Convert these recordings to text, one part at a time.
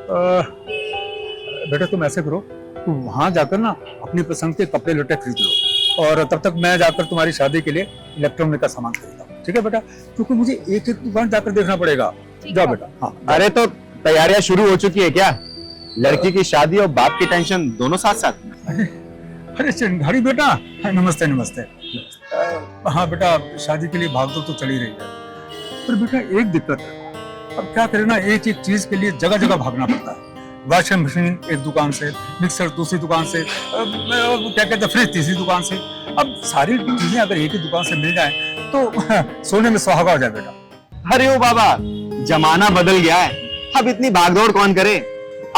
बेटा तुम ऐसे करो, तुम वहां जाकर ना अपनी पसंद के कपड़े लट्टे खरीद लो, और तब तक मैं जाकर तुम्हारी शादी के लिए इलेक्ट्रॉनिक का सामान खरीदता हूँ, ठीक है बेटा? क्योंकि मुझे एक एक दुकान जाकर देखना पड़ेगा। जाओ बेटा। हाँ अरे तो तैयारियां शुरू हो चुकी है क्या? लड़की की शादी और बाप की टेंशन दोनों साथ साथ? अरे चिंगारी बेटा, नमस्ते नमस्ते। हाँ बेटा, शादी के लिए भागदौड़ तो चली रही है, पर बेटा एक दिक्कत है। अब क्या करें ना, एक एक चीज के लिए जगह जगह भागना पड़ता है। वॉशिंग मशीन एक दुकान से, मिक्सर दूसरी दुकान से, क्या कहते हैं फ्रिज तीसरी दुकान से। अब सारी चीजें अगर एक ही दुकान से मिल जाए तो सोने में सुहागा हो जाए बेटा। अरे ओ बाबा, जमाना बदल गया है, अब इतनी भागदौड़ कौन करे?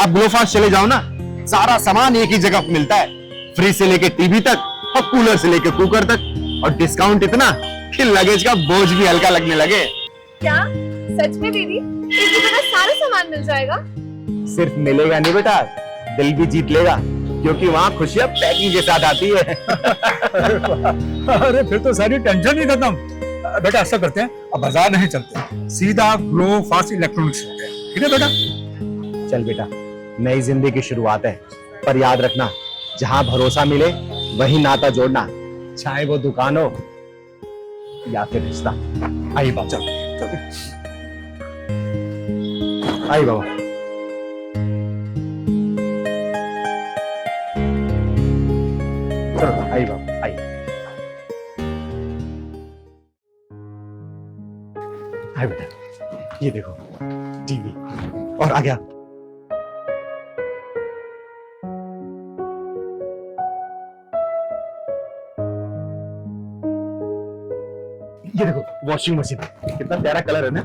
आप ग्लोफास्ट चले जाओ ना, सारा सामान एक ही जगह मिलता है, फ्रिज से लेके टीवी तक और कूलर से लेके कुकर तक, और डिस्काउंट इतना कि लगेज का बोझ भी हल्का लगने लगे। क्या सच में दीदी, एक जगह सारा सामान मिल जाएगा? सिर्फ मिलेगा नहीं बेटा, दिल भी जीत लेगा, क्योंकि वहाँ खुशियां पैकिंग के साथ आती है। अरे फिर तो सारी टेंशन ही खत्म। बेटा ऐसा करते हैं, अब बाजार नहीं चलते, सीधा ग्लो फास्ट इलेक्ट्रॉनिक्स चलते हैं, ठीक है बेटा? चल बेटा, नई जिंदगी की शुरुआत है, पर याद रखना, जहां भरोसा मिले वही नाता जोड़ना, चाहे वो दुकान हो या फिर रिश्ता। आई बाबा, चल आई बाबा। चलो आई बाबा, आई आई बेटा, ये देखो टीवी, और आ गया ये देखो वॉशिंग मशीन, कितना प्यारा कलर है ना।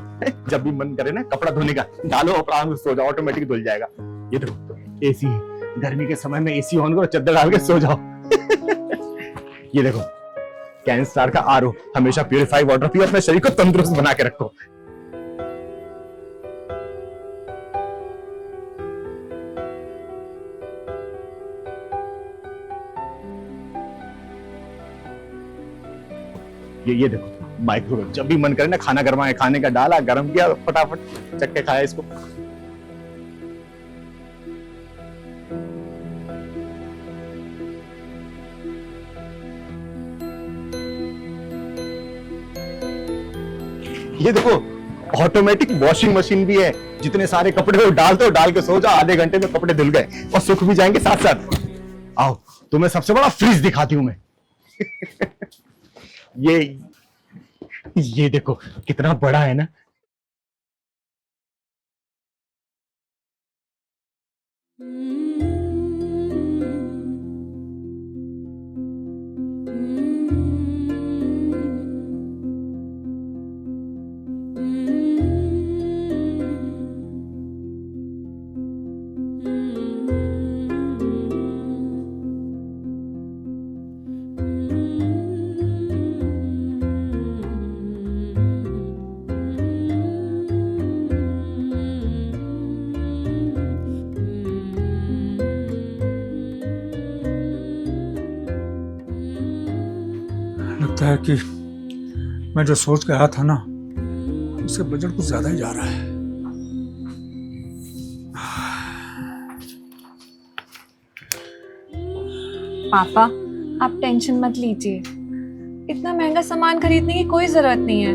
जब भी मन करे ना कपड़ा धोने का, डालो और आराम से सो जाओ, ऑटोमेटिक धुल जाएगा। ये देखो एसी है, गर्मी के समय में एसी ऑन करो, चादर डाल के सो जाओ। ये देखो कैन स्टार का आरओ, हमेशा प्यूरिफाई वाटर पियो, अपने शरीर को तंदुरुस्त बना के रखो। ये देखो माइक्रोवेव, जब भी मन करे ना खाना गरमाए, खाने का डाला, गरम किया, फटाफट चक्के खाया इसको। ये देखो ऑटोमेटिक वॉशिंग मशीन भी है, जितने सारे कपड़े हो डाल दो, डाल के सो जाओ, आधे घंटे में कपड़े धुल गए और सूख भी जाएंगे साथ साथ। आओ तुम्हें सबसे बड़ा फ्रिज दिखाती हूं मैं। ये देखो कितना बड़ा है ना। लगता है कि मैं जो सोच के आया था ना, उससे बजट कुछ ज्यादा ही जा रहा है। पापा आप टेंशन मत लीजिए, इतना महंगा सामान खरीदने की कोई जरूरत नहीं है।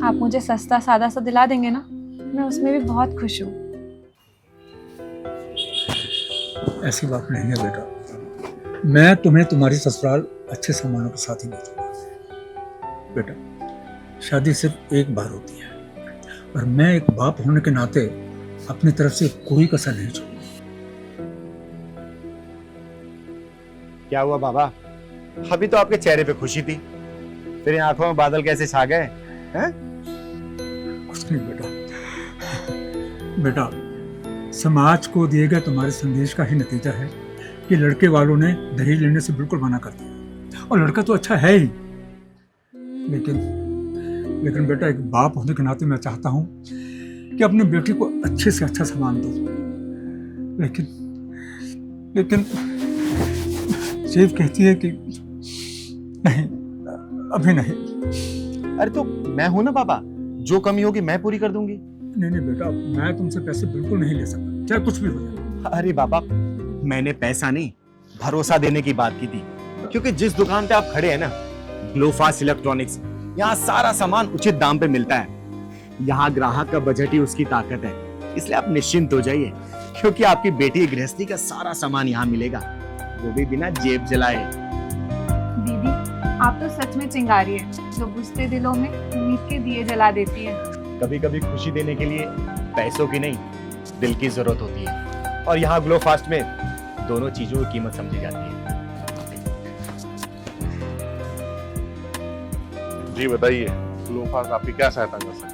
आप मुझे सस्ता सादा सा दिला देंगे ना, मैं उसमें भी बहुत खुश हूँ। ऐसी बात नहीं है बेटा, मैं तुम्हें तुम्हारी ससुराल अच्छे सामानों के साथ ही भेजूंगा। बेटा शादी सिर्फ एक बार होती है, और मैं एक बाप होने के नाते अपनी तरफ से कोई कसर नहीं छोड़ूंगा। क्या हुआ बाबा, अभी तो आपके चेहरे पे खुशी थी, फिर आंखों में बादल कैसे छा गए हैं? कुछ नहीं बेटा, बेटा समाज को दिए गए तुम्हारे संदेश का ही नतीजा है कि लड़के वालों ने दहेज लेने से बिल्कुल मना कर दिया, और लड़का तो अच्छा है ही, लेकिन बेटा एक बाप होने के नाते मैं चाहता हूं कि अपनी बेटी को अच्छे से अच्छा सामान दो, लेकिन सेफ कहती है कि नहीं, अभी नहीं। अरे तो मैं हूं ना बाबा, जो कमी होगी मैं पूरी कर दूंगी। नहीं नहीं बेटा, मैं तुमसे पैसे बिल्कुल नहीं ले सकता, चाहे कुछ भी हो जाए। अरे बाबा, मैंने पैसा नहीं भरोसा देने की बात की थी, क्योंकि जिस दुकान पे आप खड़े हैं ना, ग्लोफास्ट इलेक्ट्रॉनिक्स, यहाँ सारा सामान उचित दाम पे मिलता है। यहाँ ग्राहक का बजट ही उसकी ताकत है, इसलिए आप निश्चिंत हो जाइए, क्योंकि आपकी बेटी गृहस्थी का सारा सामान यहाँ मिलेगा, वो भी बिना जेब जलाए। दीदी, आप तो सच में चिंगारी है, जो बुझते दिलों में उम्मीद के दिए जला देती है। कभी कभी खुशी देने के लिए पैसों की नहीं, दिल की जरूरत होती है, और यहाँ ग्लोफास्ट में दोनों चीजों की कीमत समझी जाती है। जी बताइए, ग्लोफास्ट आपकी क्या सहायता कर सकते हैं?